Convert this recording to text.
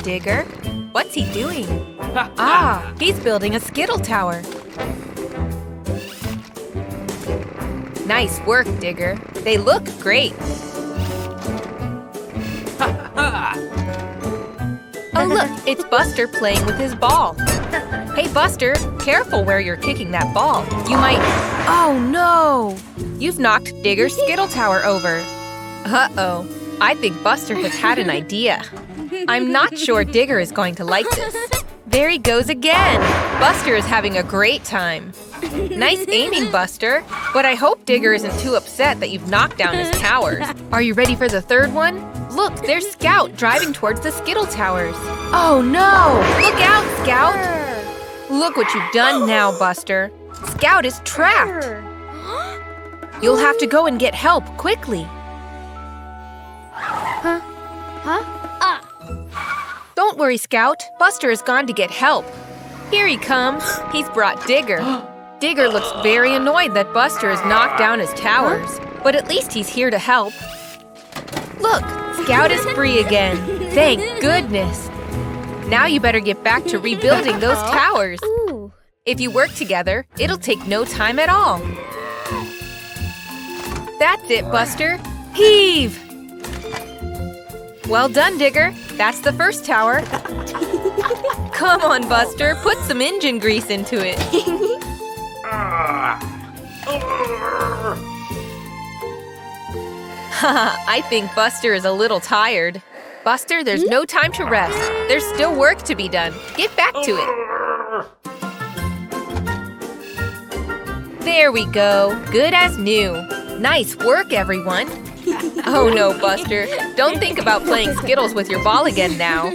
Digger. What's he doing? Ah, he's building a Skittle tower. Nice work, Digger. They look great. Oh, look, it's Buster playing with his ball. Hey, Buster, careful where you're kicking that ball. You might… Oh, no! You've knocked Digger's Skittle tower over. Uh-oh. I think Buster has had an idea. I'm not sure Digger is going to like this. There he goes again! Buster is having a great time. Nice aiming, Buster. But I hope Digger isn't too upset that you've knocked down his towers. Are you ready for the third one? Look, there's Scout driving towards the Skittle towers. Oh no! Look out, Scout! Look what you've done now, Buster. Scout is trapped. You'll have to go and get help quickly. Don't worry, Scout. Buster has gone to get help. Here he comes. He's brought Digger. Digger looks very annoyed that Buster has knocked down his towers. But at least he's here to help. Look, Scout is free again. Thank goodness. Now you better get back to rebuilding those towers. If you work together, it'll take no time at all. That's it, Buster. Heave! Well done, Digger. That's the first tower. Come on, Buster. Put some engine grease into it. Haha, I think Buster is a little tired. Buster, there's no time to rest. There's still work to be done. Get back to it. There we go. Good as new. Nice work, everyone. Oh no, Buster. Don't think about playing Skittles with your ball again now.